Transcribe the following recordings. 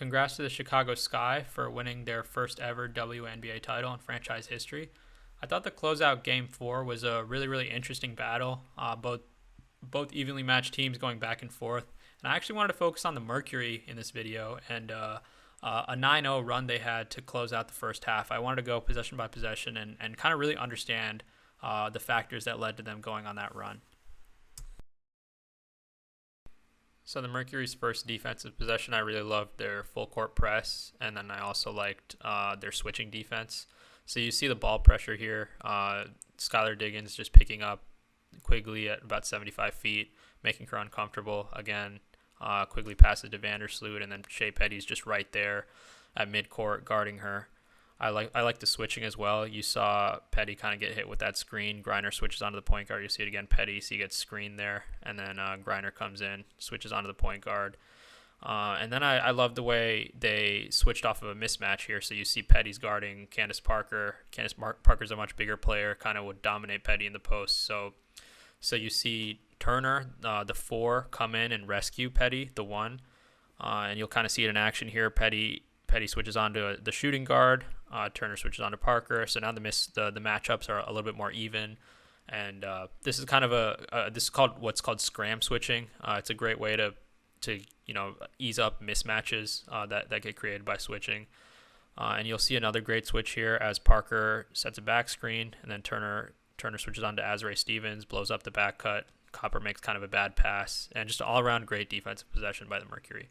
Congrats to the Chicago Sky for winning their first ever WNBA title in franchise history. I thought the closeout game 4 was a really interesting battle. Both evenly matched teams going back and forth. And I actually wanted to focus on the Mercury in this video and a 9-0 run they had to close out the first half. I wanted to go possession by possession and kind of really understand the factors that led to them going on that run. So the Mercury's first defensive possession, I really loved their full court press, and then I also liked their switching defense. So you see the ball pressure here. Skylar Diggins just picking up Quigley at about 75 feet, making her uncomfortable. Again, Quigley passes to Vandersloot, and then Shey Peddy's just right there at midcourt guarding her. I like the switching as well. You saw Peddy kind of get hit with that screen. Griner switches onto the point guard. You see it again, Peddy. So he gets screened there. And then Griner comes in, switches onto the point guard. And then I love the way they switched off of a mismatch here. So you see Peddy's guarding Candace Parker. Parker's a much bigger player, kind of would dominate Peddy in the post. So you see Turner, the 4, come in and rescue Peddy, the 1. And you'll kind of see it in action here. Peddy switches onto the shooting guard. Turner switches on to Parker. So now the matchups are a little bit more even. And this is kind of this is called what's called scram switching. It's a great way to ease up mismatches that get created by switching. And you'll see another great switch here as Parker sets a back screen, and then Turner switches on to Azrae Stevens, blows up the back cut. Copper makes kind of a bad pass, and just all around great defensive possession by the Mercury.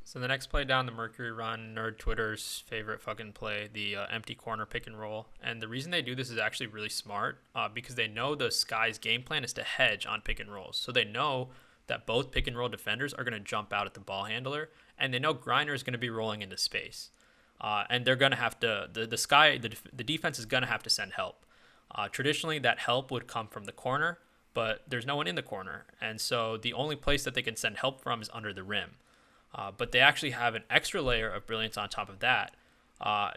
So the next play down the Mercury run, Nerd Twitter's favorite fucking play, the empty corner pick and roll. And the reason they do this is actually really smart because they know the Sky's game plan is to hedge on pick and rolls. So they know that both pick and roll defenders are going to jump out at the ball handler, and they know Griner is going to be rolling into space. And they're going to have to, the defense is going to have to send help. Traditionally, that help would come from the corner, but there's no one in the corner. And so the only place that they can send help from is under the rim. But they actually have an extra layer of brilliance on top of that.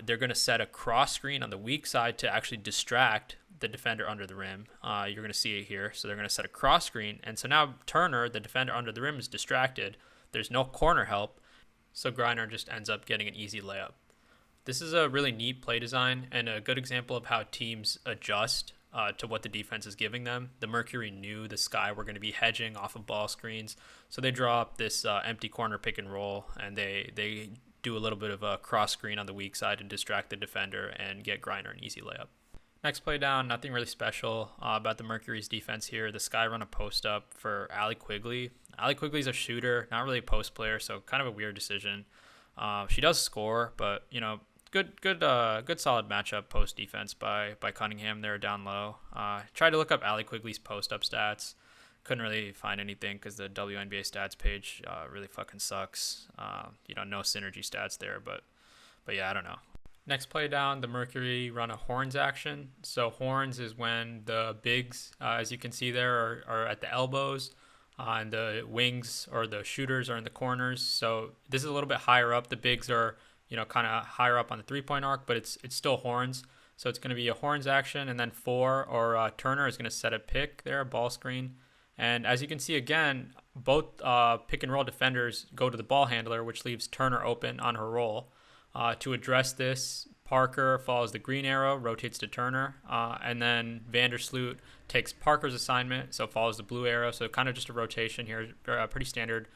They're going to set a cross screen on the weak side to actually distract the defender under the rim. You're going to see it here. So they're going to set a cross screen. And so now Turner, the defender under the rim, is distracted. There's no corner help. So Griner just ends up getting an easy layup. This is a really neat play design and a good example of how teams adjust to what the defense is giving them. The Mercury knew the Sky were going to be hedging off of ball screens, so they draw up this empty corner pick and roll, and they do a little bit of a cross screen on the weak side to distract the defender and get Griner an easy layup. Next play down, nothing really special about the Mercury's defense here. The Sky run a post up for Allie Quigley. Allie Quigley's a shooter, not really a post player, so kind of a weird decision. She does score, but good solid matchup post defense by Cunningham there down low. Tried to look up Allie Quigley's post up stats. Couldn't really find anything because the WNBA stats page really fucking sucks. No synergy stats there, but yeah, I don't know. Next play down, the Mercury run a horns action. So horns is when the bigs, as you can see there, are at the elbows, and the wings or the shooters are in the corners. So this is a little bit higher up. The bigs are kind of higher up on the three-point arc, but it's still horns. So it's going to be a horns action, and then Turner is going to set a pick there, a ball screen. And as you can see again, both pick and roll defenders go to the ball handler, which leaves Turner open on her roll. To address this, Parker follows the green arrow, rotates to Turner, and then Vandersloot takes Parker's assignment, so follows the blue arrow. So kind of just a rotation here, pretty standard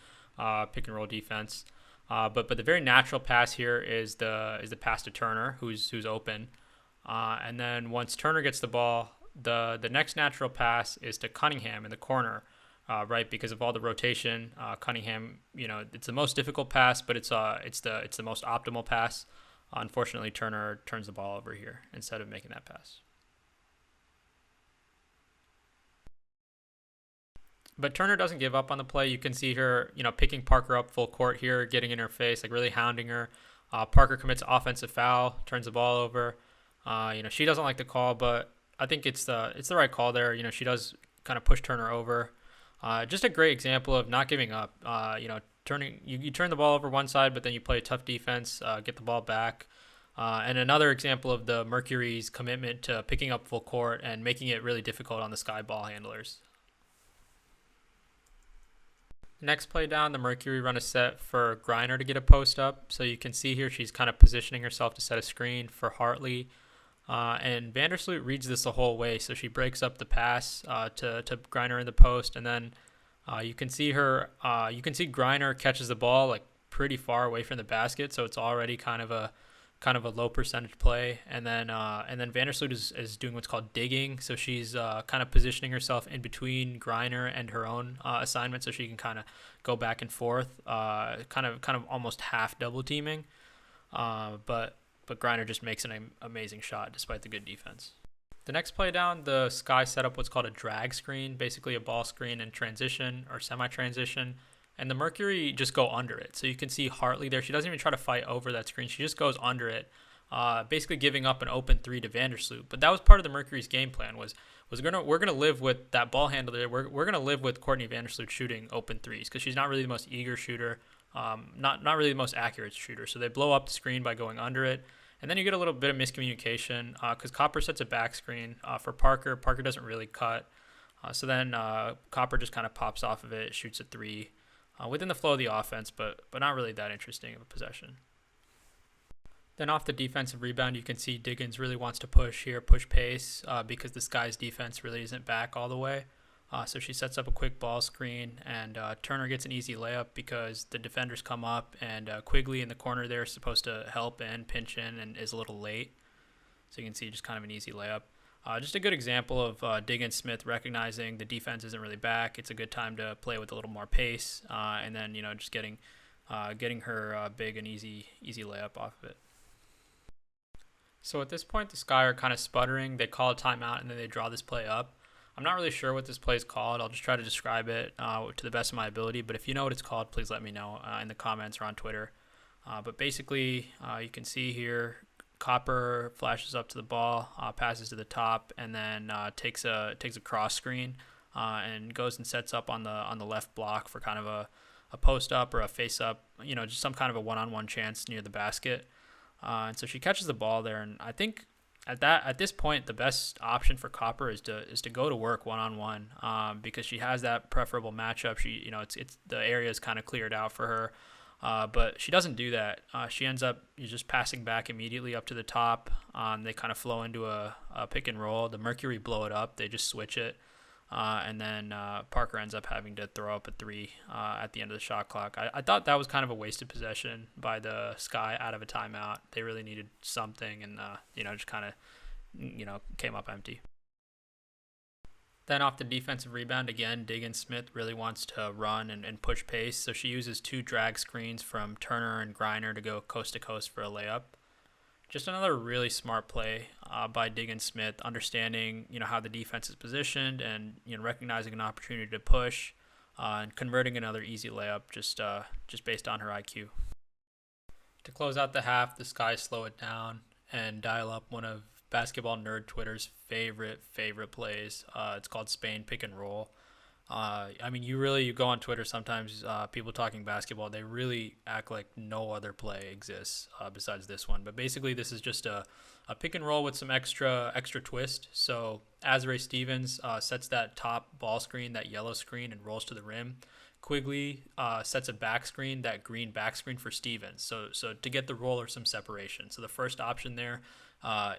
pick and roll defense. But the very natural pass here is the pass to Turner, who's open, and then once Turner gets the ball, the next natural pass is to Cunningham in the corner, right? Because of all the rotation, Cunningham, it's the most difficult pass, but it's the most optimal pass. Unfortunately, Turner turns the ball over here instead of making that pass. But Turner doesn't give up on the play. You can see her, picking Parker up full court here, getting in her face, like really hounding her. Parker commits an offensive foul, turns the ball over. She doesn't like the call, but I think it's the right call there. She does kind of push Turner over. Just a great example of not giving up. You turn the ball over one side, but then you play a tough defense, get the ball back. And another example of the Mercury's commitment to picking up full court and making it really difficult on the Sky ball handlers. Next play down, the Mercury run a set for Griner to get a post up. So you can see here she's kind of positioning herself to set a screen for Hartley. And Vandersloot reads this the whole way. So she breaks up the pass to Griner in the post. And then you can see Griner catches the ball like pretty far away from the basket. So it's already kind of a low percentage play. And then Vandersloot is doing what's called digging. So she's kind of positioning herself in between Griner and her own assignment, so she can kind of go back and forth, kind of almost half double teaming. But Griner just makes an amazing shot despite the good defense. The next play down, the Sky set up what's called a drag screen, basically a ball screen in transition or semi-transition. And the Mercury just go under it. So you can see Hartley there. She doesn't even try to fight over that screen. She just goes under it, basically giving up an open three to Vandersloot. But that was part of the Mercury's game plan was we're gonna live with that ball handler. We're gonna live with Courtney Vandersloot shooting open threes because she's not really the most eager shooter, not really the most accurate shooter. So they blow up the screen by going under it. And then you get a little bit of miscommunication because Copper sets a back screen for Parker. Parker doesn't really cut. So then Copper just kind of pops off of it, shoots a three. Within the flow of the offense, but not really that interesting of a possession. Then off the defensive rebound, you can see Diggins really wants to push pace because this guy's defense really isn't back all the way. So she sets up a quick ball screen, and Turner gets an easy layup because the defenders come up, and Quigley in the corner there is supposed to help and pinch in and is a little late. So you can see just kind of an easy layup. Just a good example of Diggins-Smith recognizing the defense isn't really back. It's a good time to play with a little more pace, and then just getting her big and easy layup off of it. So at this point, the Sky are kind of sputtering. They call a timeout and then they draw this play up. I'm not really sure what this play is called. I'll just try to describe it to the best of my ability. But if you know what it's called, please let me know in the comments or on Twitter. But basically, you can see here. Copper flashes up to the ball, passes to the top, and then takes a cross screen and goes and sets up on the left block for kind of a post up or a face up, just some kind of a one-on-one chance near the basket. And so she catches the ball there, and I think at this point the best option for Copper is to go to work one-on-one because she has that preferable matchup. She it's the area is kind of cleared out for her. But she doesn't do that. She ends up just passing back immediately up to the top. They kind of flow into a pick and roll. The Mercury blow it up. They just switch it. And then Parker ends up having to throw up a three at the end of the shot clock. I thought that was kind of a wasted possession by the Sky out of a timeout. They really needed something and, just kind of, came up empty. Then off the defensive rebound, again, Diggins-Smith really wants to run and push pace, so she uses two drag screens from Turner and Griner to go coast to coast for a layup. Just another really smart play by Diggins-Smith, understanding how the defense is positioned and recognizing an opportunity to push and converting another easy layup just based on her IQ. To close out the half, the Sky slow it down and dial up one of Basketball Nerd Twitter's favorite plays. It's called Spain pick and roll. You go on Twitter sometimes, people talking basketball, they really act like no other play exists besides this one. But basically, this is just a pick and roll with some extra twist. So Azrae Stevens sets that top ball screen, that yellow screen, and rolls to the rim. Quigley sets a back screen, that green back screen for Stevens. So to get the roller some separation. So the first option there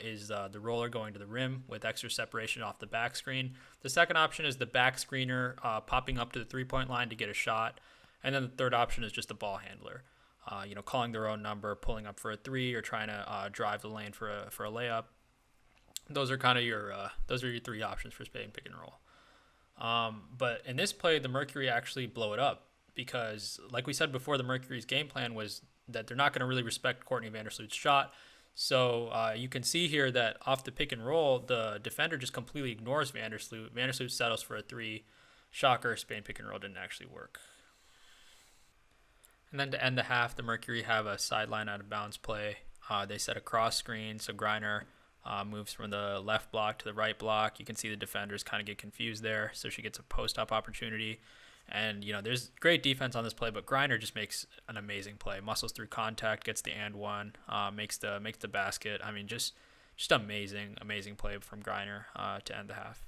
is the roller going to the rim with extra separation off the back screen. The second option is the back screener popping up to the three-point line to get a shot. And then the third option is just the ball handler, calling their own number, pulling up for a three, or trying to drive the lane for a layup. Those are kind of your three options for Spain pick and roll. But in this play, the Mercury actually blow it up because, like we said before, the Mercury's game plan was that they're not going to really respect Courtney Vandersloot's shot. So you can see here that off the pick and roll, the defender just completely ignores Vandersloot. Vandersloot settles for a three. Shocker, Spain pick and roll didn't actually work. And then to end the half, the Mercury have a sideline out of bounds play. They set a cross screen, so Griner moves from the left block to the right block. You can see the defenders kind of get confused there, so she gets a post-up opportunity. And, there's great defense on this play, but Griner just makes an amazing play. Muscles through contact, gets the and one, makes the basket. Just amazing play from Griner to end the half.